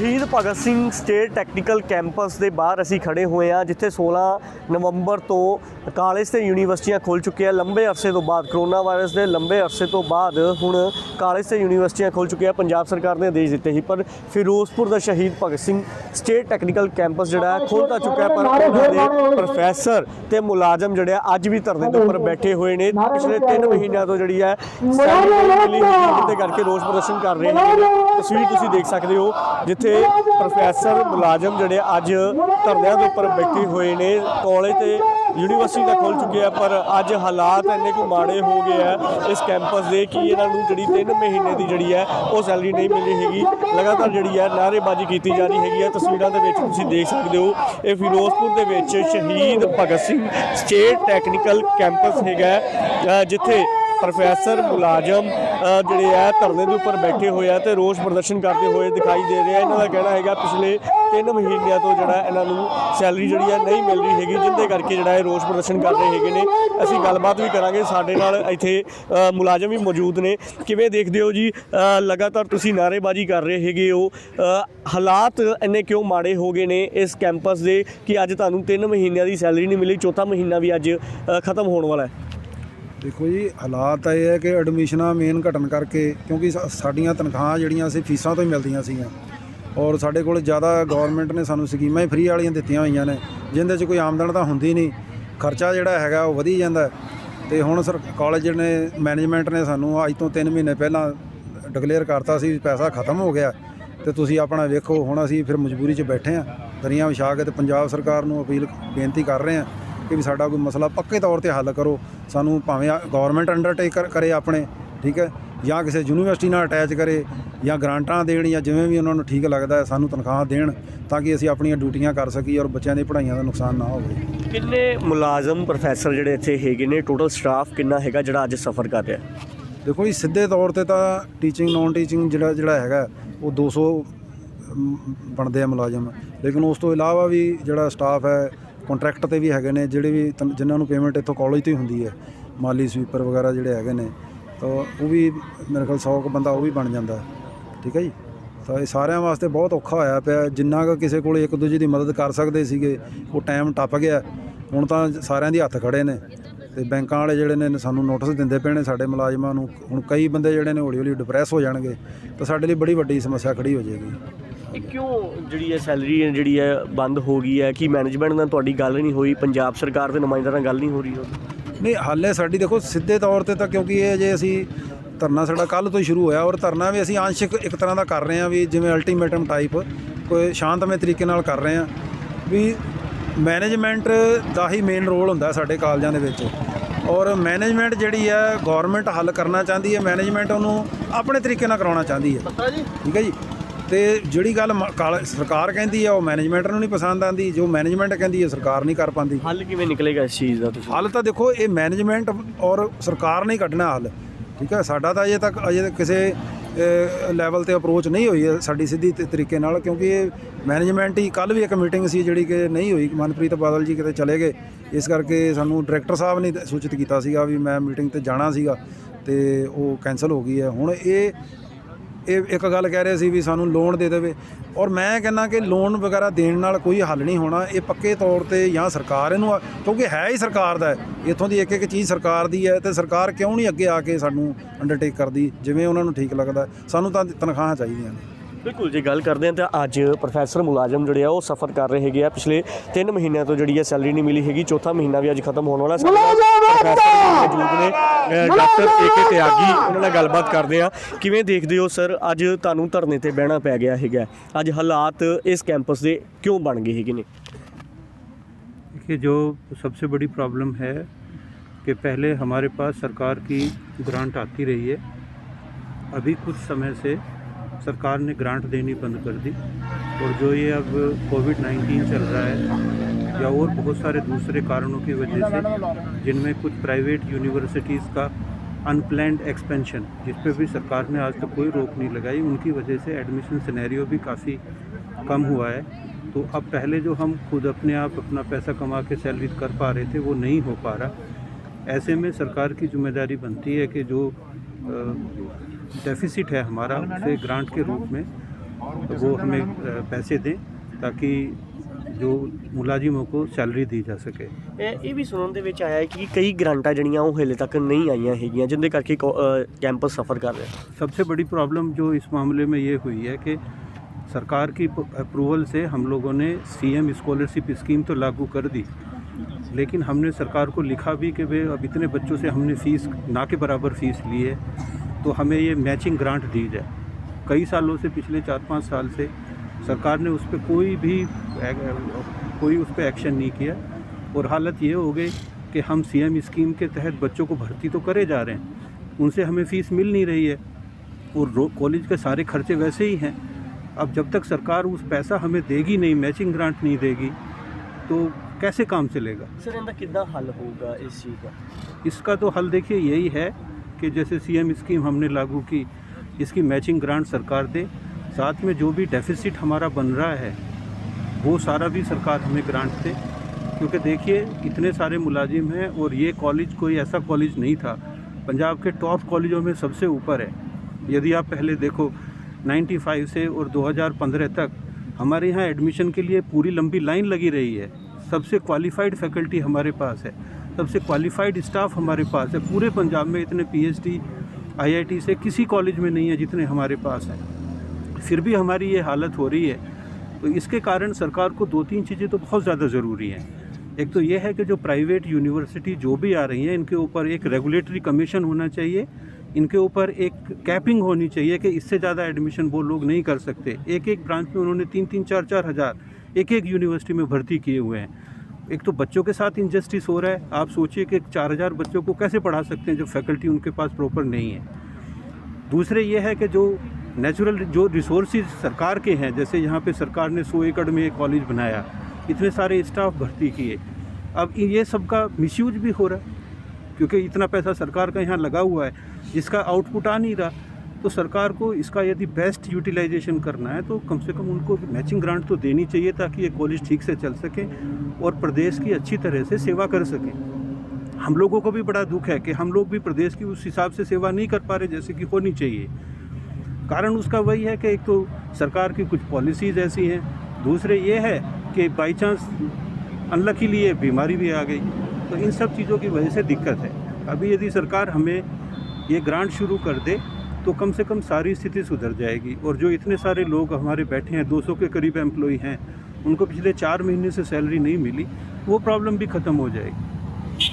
शहीद Bhagat Singh state technical campus के बाहर असी खड़े हुए हैं, जिथे 16 नवंबर तो कॉलेज ते यूनीवर्सिटियां खुल चुकी हैं। लंबे अरसे तो बाद कोरोना वायरस के लंबे अरसे तो बाद हुण कॉलेज ते यूनीवर्सिटियां खुल चुकी हैं। पंजाब सरकार ने आदेश दिते ही, पर फिरोजपुर का शहीद Bhagat Singh state technical campus जिहड़ा खुल तो चुका है, पर उन्होंने प्रोफैसर ते मुलाजम जिहड़े अज भी धरने के उपर बैठे हुए ने। पिछले 3 महीनों तो जिहड़ी है सैलरी नहीं मिली, जिसके करके रोष प्रदर्शन कर रहे हैं। तस्वीर तुसीं देख सकते हो जिथे प्रोफैसर मुलाजम जिहड़े अज धरनों के उपर बैठे हुए ने। कॉलेज ते यूनीवर्सिटी तो खुल चुकी है, पर अज हालात इन्ने को माड़े हो गए हैं इस कैंपस के कि इन्हों जी 3 महीने की जी है वो सैलरी नहीं मिली हैगी। लगातार जी है नारेबाजी की जा रही हैगी। तस्वीरों के देख सकते हो, ये फिरोजपुर के शहीद Bhagat Singh state technical campus है, जिथे प्रोफैसर मुलाजम जिहड़े है धरने के उपर बैठे हुए हैं तो रोष प्रदर्शन करते हुए दिखाई दे रहे हैं। इन्हों का कहना है पिछले 3 महीनों तो जो इन्हों सैलरी जी है नहीं मिल रही हैगी, जिंदे करके जो है रोष प्रदर्शन कर रहे हैं। असी गलबात भी करांगे, साडे नाल इत्थे मुलाजम भी मौजूद ने। किवें देखते हो जी, लगातार तुसीं नारेबाजी कर रहे हैगे हो, हालात इन्ने क्यों माड़े हो गए ने इस कैंपस के कि अज तुहानूं 3 महीनों की सैलरी नहीं मिली, चौथा महीना भी अज खत्म होने वाला है। देखो जी, हालात ये है कि एडमिशन मेन घटन करके, क्योंकि साड़ियाँ तनख्वाह जड़ियाँ असीं फीसां तो ही मिलदियां सीगीआं और साडे कोल ज़्यादा गौरमेंट ने सानूं स्कीमां ही फ्री वालियां दित्तियां होईयां ने, जिंदे च कोई आमदन तो हुंदी नहीं, खर्चा जिहड़ा हैगा वो वधी जांदा। ते हुण कॉलेज ने मैनेजमेंट ने सानूं अज तो 3 महीने पहलां डिकलेयर करता सी पैसा खत्म हो गया। तो तुसीं अपना वेखो, हुण असीं फिर मजबूरी च बैठे हाँ, दरियां विछा के। तो पंजाब सरकार नूं अपील बेनती कर रहे हैं कि भी साडा कोई मसला पक्के तौर पर हल करो। सानू भावें गौरमेंट अंडरटेक करे अपने, ठीक है, या किसी यूनीवर्सिटी नाल अटैच करे या ग्रांटां देण या जिवें भी उन्होंने ठीक लगता है सानू तनख्वाह देण, ताकि असीं अपनी ड्यूटियां कर सकीए और बच्चों की पढ़ाइयां का नुकसान ना हो। किन्ने मुलाजम प्रोफैसर जिहड़े इत्थे हैगे ने, टोटल स्टाफ किन्ना हैगा जिहड़ा अज सफ़र कर रहा है? देखो जी, सीधे तौर पर तो टीचिंग नॉन टीचिंग जिहड़ा हैगा वो 200 बनते हैं मुलाजम, लेकिन उस तो इलावा भी जिहड़ा स्टाफ है कॉन्ट्रैक्ट ते भी हैगे ने, जिहड़े भी जिन्होंं पेमेंट इत्थों कॉलेज तो ही हुंदी है, माली स्वीपर वगैरह जिहड़े हैगे ने, तो वो भी मेरे ख्याल 100 बंदा वो भी बन जाता है। ठीक है जी, तो ये सारिਆਂ वास्ते बहुत औखा होया पिया। जिन्ना क किसी कोल एक दूजे की मदद कर सकते सीगे वो टाइम टप गया। हुण तां सारिਆਂ ਦੇ हत्थ खड़े ने ते बैंकां वाले जिहड़े ने सानूं नोटिस दिंदे पे ने साडे मुलाजमां नूं। हुण कई बंदे जिहड़े ने हौली हौली डिप्रैस हो जाणगे, तो साडे लिए बड़ी वड्डी समस्या खड़ी हो जाएगी। क्यों जी है सैलरी जी है बंद हो गई है? कि मैनेजमेंट नाल तुहाडी गल नहीं हुई, पंजाब सरकार के नुमाइंदे नाल गल नहीं हो रही? नहीं, हाले साडी देखो सीधे तौर पर तो, क्योंकि ये जे असी धरना साडा कल तो ही शुरू होया और धरना भी असी अंशिक एक तरह का कर रहे हैं भी जिवें अल्टीमेटम टाइप कोई शांतमय तरीके नाल कर रहे हैं भी। मैनेजमेंट का ही मेन रोल हुंदा साडे कालजां दे विच, और मैनेजमेंट जिहड़ी है गौरमेंट हल करना चाहती है, मैनेजमेंट उन्होंने अपने तरीके नाल कराउणा चाहती है। ठीक है जी, तो जिहड़ी गल सरकार कहती है वो मैनेजमेंट नूं नहीं पसंद आती, जो मैनेजमेंट कहती है सरकार नहीं कर पाती। हल किवें निकलेगा इस चीज़ का? हल तो देखो ये मैनेजमेंट और सरकार नहीं कढ़ना हल। ठीक है, साडा तो अजे किसी लैवल ते अप्रोच नहीं हुई है साडी सीधी तरीके नाल, क्योंकि ये मैनेजमेंट ही कल भी एक मीटिंग सी जिहड़ी कि नहीं हुई, मनप्रीत बादल जी किते चले गए, इस करके सानू डायरैक्टर साहब ने सूचित किया सीगा भी मैं मीटिंग ते जाना सीगा ते वो कैंसल हो गई है। हुण ये एक गल कह रहे सी भी सानू लोन दे देवे, और मैं कहना कि लोन वगैरह देने नाल कोई हल नहीं होना। ये पक्के तौर पर या सरकार इनू, क्योंकि है ही सरकार दा, इत्थों की एक चीज़ सरकार दी है, तो सरकार क्यों नहीं अगे आके सानू अंडरटेक करती जिवें उन्होंने ठीक लगता। सानू तां तनख्वाहां चाहिए। बिल्कुल जी, गल करते हैं तो अज प्रोफैसर मुलाजम जोड़े वो सफ़र कर रहे हैं। पिछले 3 महीनों तो जी सैलरी नहीं मिली हैगी, चौथा महीना भी अज खत्म होने वाला। प्रोफैसर मौजूद ने डॉक्टर AK त्यागी, उन्होंने गलबात करते हैं। किवें देखते हो सर, अज तुहानूं धरने ते बहना पै गया है, अज हालात इस कैंपस के क्यों बन गए है ने? देखिए, जो सबसे बड़ी प्रॉब्लम है कि पहले हमारे पास सरकार की ग्रांट आती रही है, अभी कुछ समय से सरकार ने ग्रांट देनी बंद कर दी, और जो ये अब कोविड-19 चल रहा है या और बहुत सारे दूसरे कारणों की वजह से, जिनमें कुछ प्राइवेट यूनिवर्सिटीज़ का अनप्लैंड एक्सपेंशन, जिस पे भी सरकार ने आज तक कोई रोक नहीं लगाई, उनकी वजह से एडमिशन सिनेरियो भी काफ़ी कम हुआ है। तो अब पहले जो हम खुद अपने आप अपना पैसा कमा के सैलरी कर पा रहे थे वो नहीं हो पा रहा। ऐसे में सरकार की जिम्मेदारी बनती है कि जो डेफिसिट है हमारा, उसे ग्रांट के रूप में वो हमें पैसे दें ताकि ਜੋ ਮੁਲਾਜ਼ਮਾਂ को ਸੈਲਰੀ ਦੀ ਜਾ ਸਕੇ। ਇਹ ਵੀ ਸੁਣਨ ਦੇ ਵਿੱਚ ਆਇਆ ਹੈ ਕਿ ਕਈ ਗ੍ਰਾਂਟਾਂ ਜਿਹੜੀਆਂ ਉਹ ਹਲੇ ਤੱਕ ਨਹੀਂ ਆਈਆਂ ਹੈਗੀਆਂ ਜਿੰਦੇ ਕਰਕੇ कैंपस सफ़र कर रहे हैं। सबसे बड़ी प्रॉब्लम जो इस मामले में ये हुई है कि सरकार की अप्रूवल से हम लोगों ने सीएम स्कॉलरशिप स्कीम तो लागू कर दी, लेकिन हमने सरकार को लिखा भी कि वे अब इतने बच्चों से हमने फ़ीस ना के बराबर फ़ीस ली है तो हमें ये मैचिंग ग्रांट दी जाए। कई सालों से, पिछले 4-5 साल से सरकार ने उस पर कोई उस पर एक्शन नहीं किया और हालत ये हो गई कि हम सीएम स्कीम के तहत बच्चों को भर्ती तो करे जा रहे हैं, उनसे हमें फ़ीस मिल नहीं रही है और कॉलेज के सारे खर्चे वैसे ही हैं। अब जब तक सरकार उस पैसा हमें देगी नहीं, मैचिंग ग्रांट नहीं देगी, तो कैसे काम चलेगा? सर इनका कितना हल होगा इस चीज़ का? इसका तो हल देखिए यही है कि जैसे सीएम स्कीम हमने लागू की, इसकी मैचिंग ग्रांट सरकार दे, साथ में जो भी डेफिसिट हमारा बन रहा है वो सारा भी सरकार हमें ग्रांट दे, क्योंकि देखिए इतने सारे मुलाजिम हैं और ये कॉलेज कोई ऐसा कॉलेज नहीं था, पंजाब के टॉप कॉलेजों में सबसे ऊपर है। यदि आप पहले देखो 95 से और 2015 तक हमारे यहाँ एडमिशन के लिए पूरी लंबी लाइन लगी रही है। सबसे क्वालिफाइड फैकल्टी हमारे पास है, सबसे क्वालिफाइड स्टाफ हमारे पास है। पूरे पंजाब में इतने पीएचडी आईआईटी से किसी कॉलेज में नहीं है जितने हमारे पास हैं, फिर भी हमारी ये हालत हो रही है। तो इसके कारण सरकार को 2-3 चीज़ें तो बहुत ज़्यादा ज़रूरी हैं। एक तो ये है कि जो प्राइवेट यूनिवर्सिटी जो भी आ रही हैं इनके ऊपर एक रेगुलेटरी कमीशन होना चाहिए, इनके ऊपर एक कैपिंग होनी चाहिए कि इससे ज़्यादा एडमिशन वो लोग नहीं कर सकते। एक एक ब्रांच में उन्होंने 3-3, 4-4 हज़ार एक एक यूनिवर्सिटी में भर्ती किए हुए हैं। एक तो बच्चों के साथ इनजस्टिस हो रहा है। आप सोचिए कि 4000 बच्चों को कैसे पढ़ा सकते हैं जब फैकल्टी उनके पास प्रॉपर नहीं है। दूसरे ये है कि जो नेचुरल जो रिसोर्सेज सरकार के हैं, जैसे यहाँ पे सरकार ने 100 एकड़ में एक कॉलेज बनाया, इतने सारे स्टाफ भर्ती किए, अब ये सब का मिसयूज भी हो रहा है क्योंकि इतना पैसा सरकार का यहाँ लगा हुआ है जिसका आउटपुट आ नहीं रहा। तो सरकार को इसका यदि बेस्ट यूटिलाइजेशन करना है तो कम से कम उनको मैचिंग ग्रांट तो देनी चाहिए ताकि ये कॉलेज ठीक से चल सके और प्रदेश की अच्छी तरह से सेवा कर सकें। हम लोगों को भी बड़ा दुख है कि हम लोग भी प्रदेश की उस हिसाब से सेवा नहीं कर पा रहे जैसे कि होनी चाहिए। कारण उसका वही है कि एक तो सरकार की कुछ पॉलिसीज़ ऐसी हैं, दूसरे ये है कि बाई चांस अनलकीली ये बीमारी भी आ गई, तो इन सब चीज़ों की वजह से दिक्कत है। अभी यदि सरकार हमें ये ग्रांट शुरू कर दे तो कम से कम सारी स्थिति सुधर जाएगी और जो इतने सारे लोग हमारे बैठे हैं, 200 के करीब एम्प्लॉई हैं, उनको पिछले 4 महीने से सैलरी नहीं मिली, वो प्रॉब्लम भी ख़त्म हो जाएगी।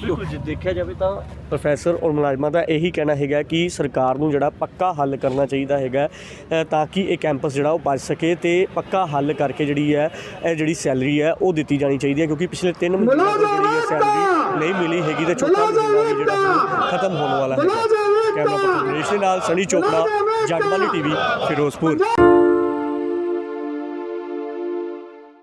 बिल्कुल जी, देखा जाए तो प्रोफैसर और मुलाजमान का यही कहना है कि सरकार को जोड़ा पक्का हल करना चाहिए ताकि ये कैंपस जोड़ा बच सके तो पक्का हल करके जी है जी सैलरी है वो दी जानी चाहिए, क्योंकि पिछले 3 महीने जी सैलरी नहीं मिली हैगी तो चौथा महीना जो खत्म होने वाला है। Camera person Sunny Chopra, Jagbani TV, Firozpur.